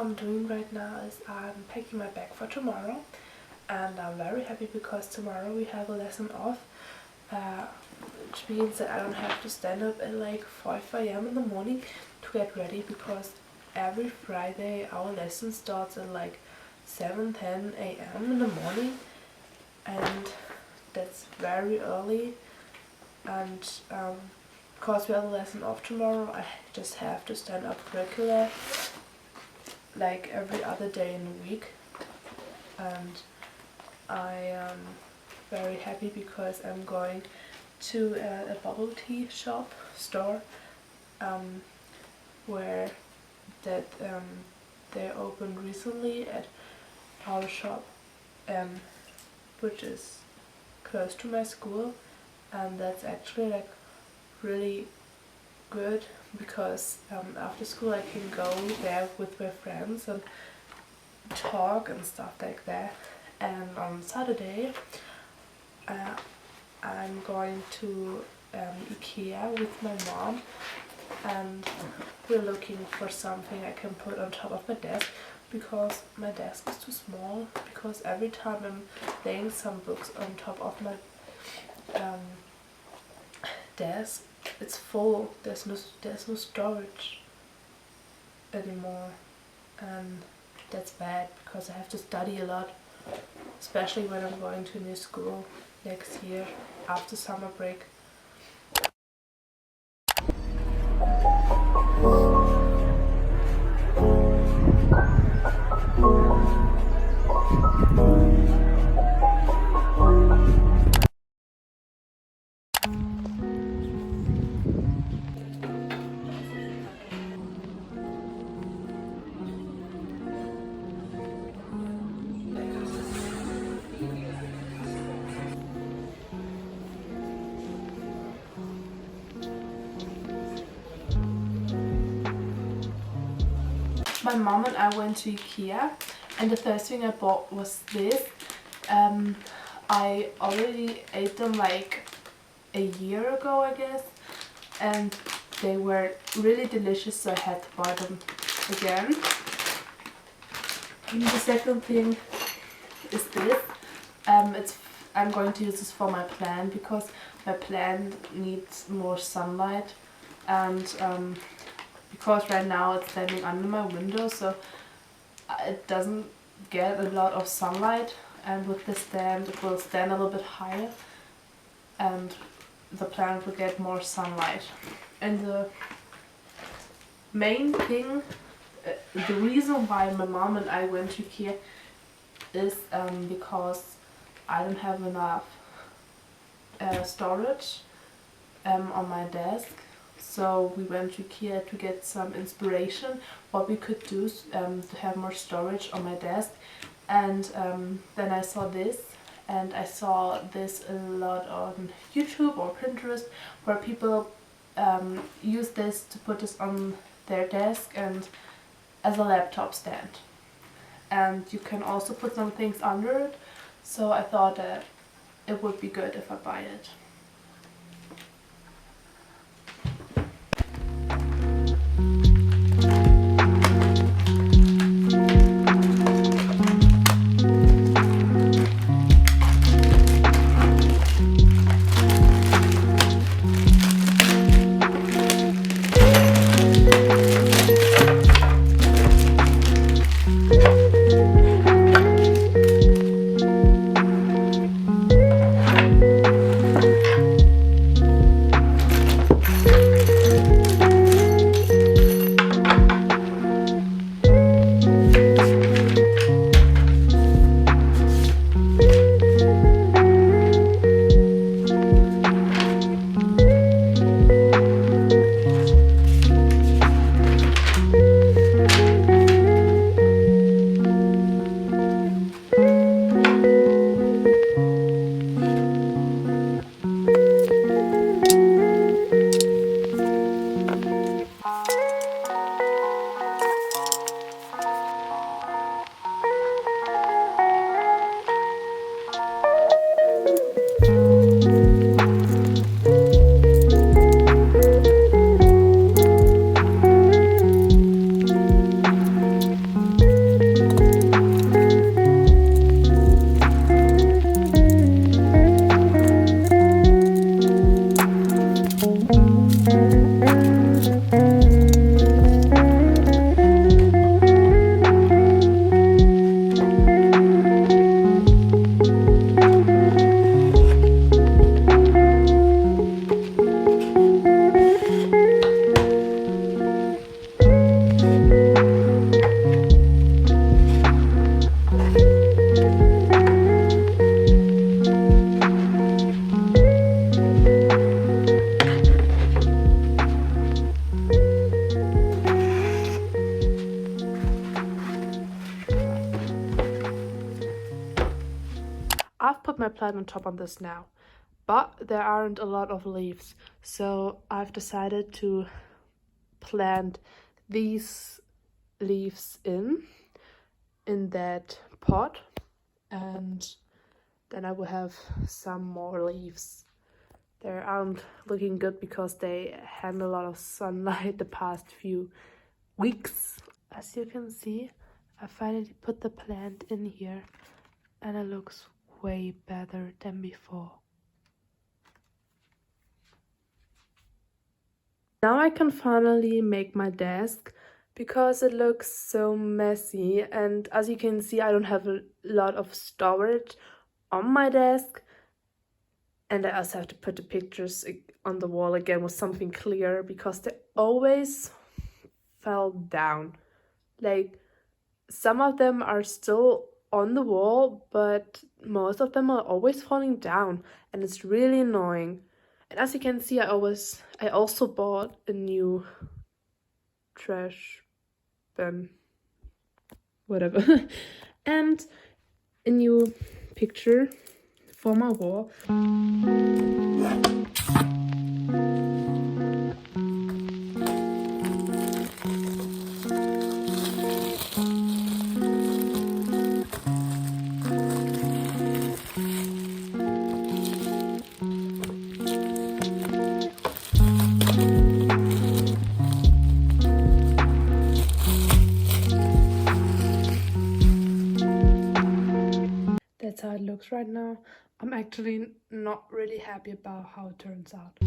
I'm doing right now is I'm packing my bag for tomorrow, and I'm very happy because tomorrow we have a lesson off, which means that I don't have to stand up at like 5 a.m. in the morning to get ready, because every Friday our lesson starts at like 7:10 a.m. in the morning, and that's very early. And because we have a lesson off tomorrow, I just have to stand up regular, like every other day in the week. And I am very happy because I'm going to a bubble tea store, where that they opened recently at our shop, which is close to my school, and that's actually like really good because after school I can go there with my friends and talk and stuff like that. And on Saturday I'm going to Ikea with my mom, and we're looking for something I can put on top of my desk, because my desk is too small, because every time I'm laying some books on top of my desk, it's full. There's no storage anymore, and that's bad because I have to study a lot, especially when I'm going to a new school next year after summer break. My mom and I went to Ikea, and the first thing I bought was this. I already ate them like a year ago, I guess, and they were really delicious, so I had to buy them again. And the second thing is this. I'm going to use this for my plant, because my plant needs more sunlight, and because right now it's standing under my window, so it doesn't get a lot of sunlight, and with this stand it will stand a little bit higher and the plant will get more sunlight. And the main thing, the reason why my mom and I went to Ikea is because I don't have enough storage on my desk. So we went to Ikea to get some inspiration what we could do to have more storage on my desk. And then I saw this, and I saw this a lot on YouTube or Pinterest, where people use this to put this on their desk and as a laptop stand. And you can also put some things under it, so I thought that it would be good if I buy it. top on this now. But there aren't a lot of leaves, so I've decided to plant these leaves in that pot, and then I will have some more leaves. They aren't looking good because they had a lot of sunlight the past few weeks. As you can see, I finally put the plant in here and it looks way better than before. Now I can finally make my desk because it looks so messy, and as you can see, I don't have a lot of storage on my desk, and I also have to put the pictures on the wall again with something clear because they always fell down. Like, some of them are still on the wall, but most of them are always falling down, and it's really annoying. And as you can see, I also bought a new trash bin, whatever, and a new picture for my wall. That's how it looks right now. I'm actually not really happy about how it turns out.